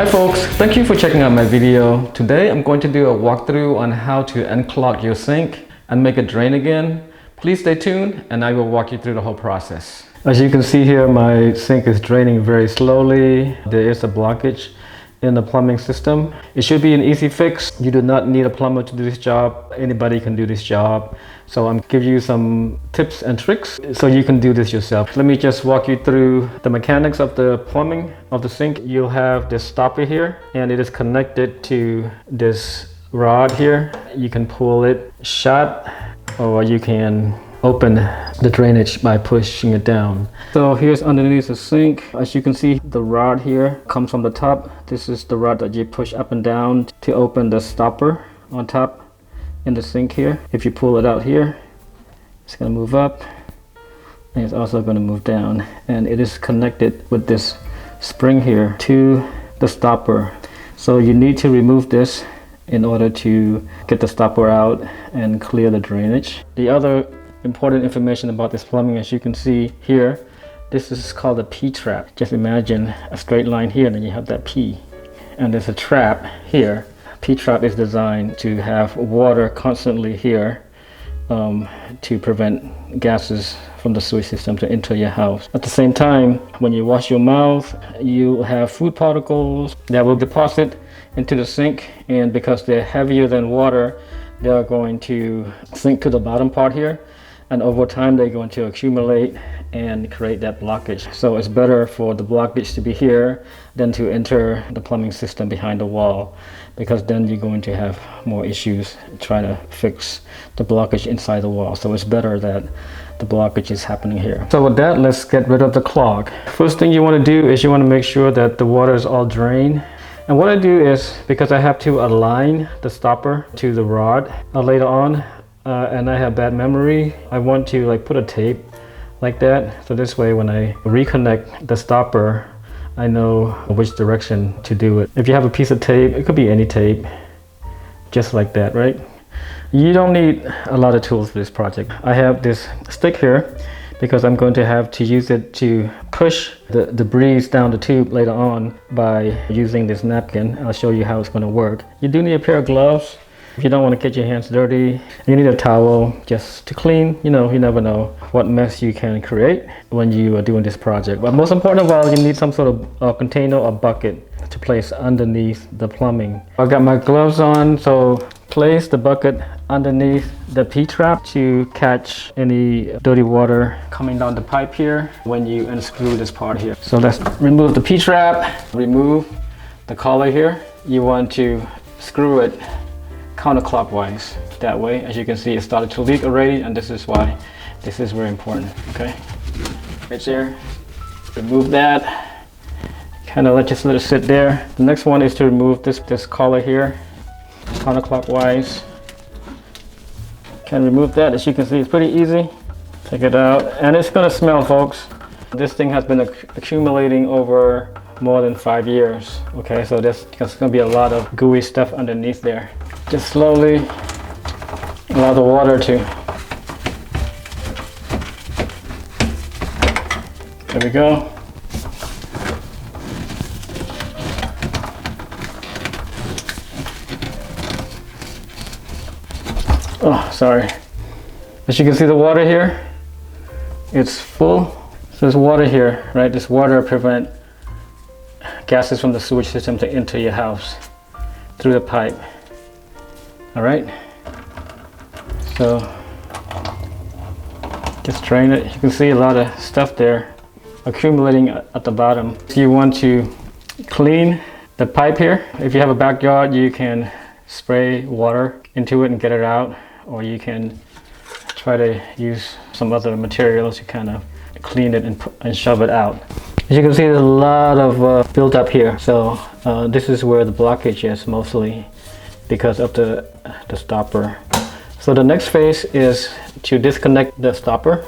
Hi folks, thank you for checking out my video. Today I'm going to do a walkthrough on how to unclog your sink and make it drain again. Please stay tuned and I will walk you through the whole process. As you can see here, my sink is draining very slowly. There is a blockage in the plumbing system. It should be an easy fix. You do not need a plumber to do this job. Anybody can do this job. So I'm giving you some tips and tricks so you can do this yourself. Let me just walk you through the mechanics of the plumbing of the sink. You'll have this stopper here and it is connected to this rod here. You can pull it shut or you can open the drainage by pushing it down. So here's underneath the sink. As you can see, the rod here comes from the top. This is the rod that you push up and down to open the stopper on top in the sink here. If you pull it out here, it's going to move up and it's also going to move down, and it is connected with this spring here to the stopper. So you need to remove this in order to get the stopper out and clear the drainage. The other important information about this plumbing, as you can see here, this is called a P-trap. Just imagine a straight line here and then you have that P, and there's a trap here. P-trap is designed to have water constantly here to prevent gases from the sewage system to enter your house. At the same time, when you wash your mouth, you have food particles that will deposit into the sink, and because they're heavier than water, they are going to sink to the bottom part here, and over time they're going to accumulate and create that blockage. So it's better for the blockage to be here than to enter the plumbing system behind the wall, because then you're going to have more issues trying to fix the blockage inside the wall. So it's better that the blockage is happening here. So with that, let's get rid of the clog. First thing you want to do is you want to make sure that the water is all drained. And what I do is, because I have to align the stopper to the rod later on, and I have bad memory, I want to put a tape like that. So this way when I reconnect the stopper, I know which direction to do it. If you have a piece of tape, it could be any tape, just like that, right? You don't need a lot of tools for this project. I have this stick here because I'm going to have to use it to push the debris down the tube later on by using this napkin. I'll show you how it's going to work. You do need a pair of gloves if you don't want to get your hands dirty. You need a towel just to clean. You never know what mess you can create when you are doing this project. But most important of all, you need some sort of container or bucket to place underneath the plumbing. I've got my gloves on, so place the bucket underneath the P-trap to catch any dirty water coming down the pipe here when you unscrew this part here. So let's remove the P-trap, remove the collar here. You want to screw it counterclockwise. That way, as you can see, it started to leak already, and this is why this is very important. Okay, right there, remove that, kind of just let it sit there. The next one is to remove this collar here counterclockwise. Can remove that. As you can see, it's pretty easy. Take it out, and it's gonna smell, folks. This thing has been accumulating over more than 5 years. Okay, so there's gonna be a lot of gooey stuff underneath there. Just slowly allow the water to. There we go. Oh, sorry. As you can see, the water here, it's full. So there's water here, right? This water prevent gases from the sewage system to enter your house through the pipe. All right. So just drain it. You can see a lot of stuff there accumulating at the bottom. So you want to clean the pipe here. If you have a backyard, you can spray water into it and get it out, or you can try to use some other materials to kind of clean it and shove it out. As you can see, there's a lot of built up here. So this is where the blockage is mostly because of the stopper. So the next phase is to disconnect the stopper.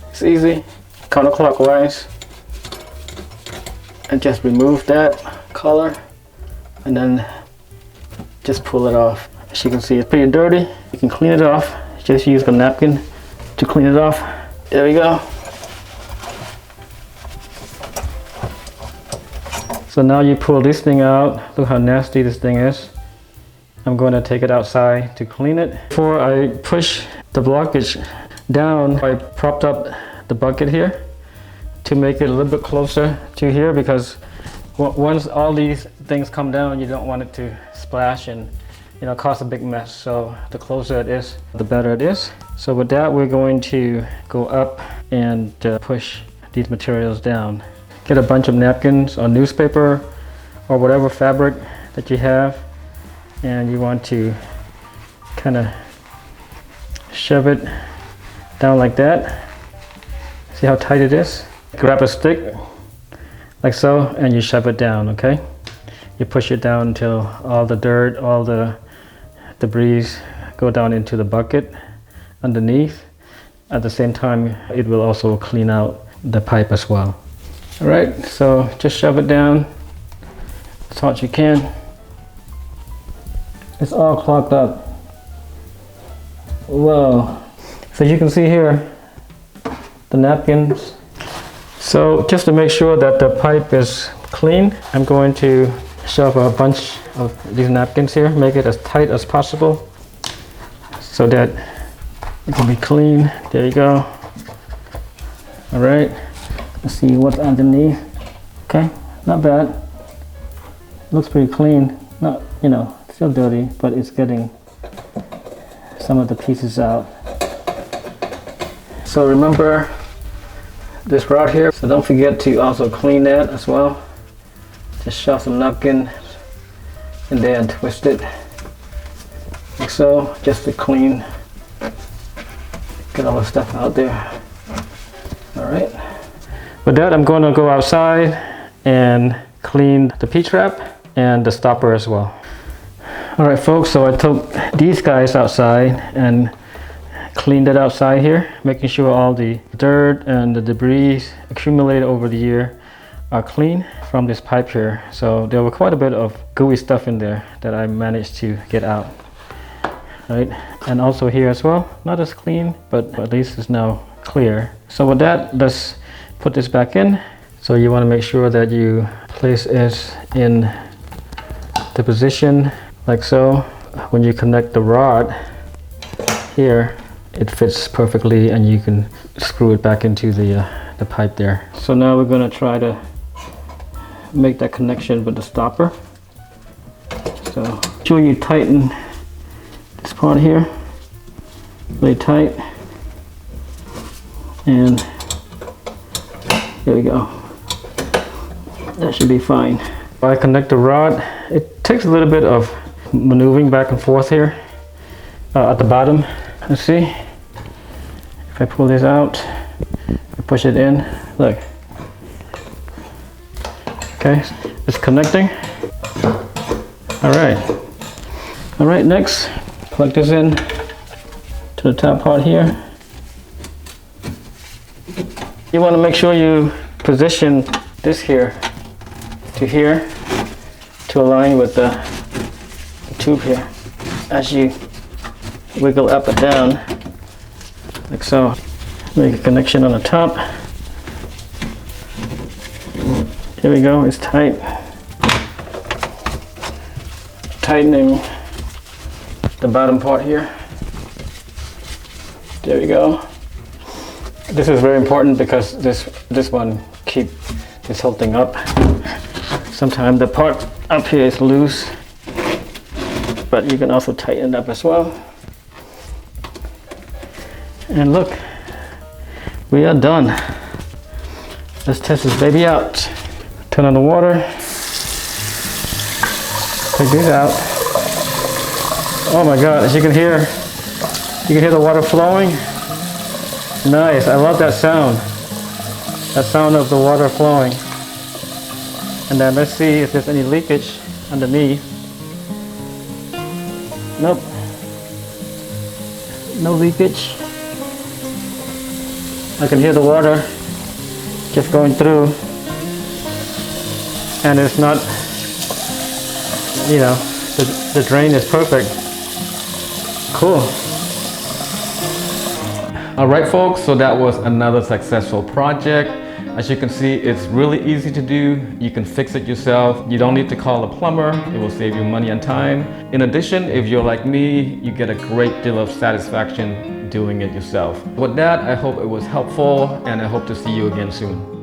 It's easy, counterclockwise, and just remove that collar and then just pull it off. As you can see, it's pretty dirty. You can clean it off. Just use a napkin to clean it off. There we go. So now you pull this thing out. Look how nasty this thing is. I'm going to take it outside to clean it. Before I push the blockage down, I propped up the bucket here to make it a little bit closer to here, because once all these things come down, you don't want it to splash and cause a big mess. So the closer it is, the better it is. So with that, we're going to go up and push these materials down. Get a bunch of napkins or newspaper or whatever fabric that you have, and you want to kind of shove it down like that. See how tight it is? Grab a stick like so, and you shove it down, okay? You push it down until all the dirt, all the debris go down into the bucket underneath. At the same time, it will also clean out the pipe as well. All right, so just shove it down as hard as you can. It's all clogged up. Whoa. So you can see here the napkins. So just to make sure that the pipe is clean, I'm going to shove a bunch of these napkins here, make it as tight as possible so that it can be clean. There you go. All right, let's see what's underneath. Okay, not bad. Looks pretty clean. Not, still dirty, but it's getting some of the pieces out. So remember this rod here, so don't forget to also clean that as well. Just shove some napkin in there and twist it like so, just to clean, get all the stuff out there. All right. With that, I'm going to go outside and clean the P-trap and the stopper as well. All right, folks, so I took these guys outside and cleaned it outside here, making sure all the dirt and the debris accumulated over the year are clean from this pipe here. So there were quite a bit of gooey stuff in there that I managed to get out. Right, and also here as well, not as clean, but at least it's now clear. So with that, let's put this back in. So you want to make sure that you place it in the position like so. When you connect the rod here, it fits perfectly, and you can screw it back into the pipe there. So now we're going to try to make that connection with the stopper. So make sure you tighten this part here really tight, and there we go. That should be fine. If I connect the rod, it takes a little bit of maneuvering back and forth here at the bottom. Let's see if I pull this out, I push it in, look. Okay, it's connecting. All right, next, plug this in to the top part here. You want to make sure you position this here to align with the tube here as you wiggle up and down like so. Make a connection on the top. There we go, it's tight. Tightening the bottom part here. There we go. This is very important because this one keep this whole thing up. Sometimes the part up here is loose, but you can also tighten it up as well. And look, we are done. Let's test this baby out. Turn on the water. Take these out. Oh my God, as you can hear the water flowing. Nice, I love that sound. That sound of the water flowing. And then let's see if there's any leakage underneath. Nope. No leakage. I can hear the water just going through. And it's not, the drain is perfect. Cool. All right, folks, so that was another successful project. As you can see, it's really easy to do. You can fix it yourself. You don't need to call a plumber. It will save you money and time. In addition, if you're like me, you get a great deal of satisfaction doing it yourself. With that, I hope it was helpful, and I hope to see you again soon.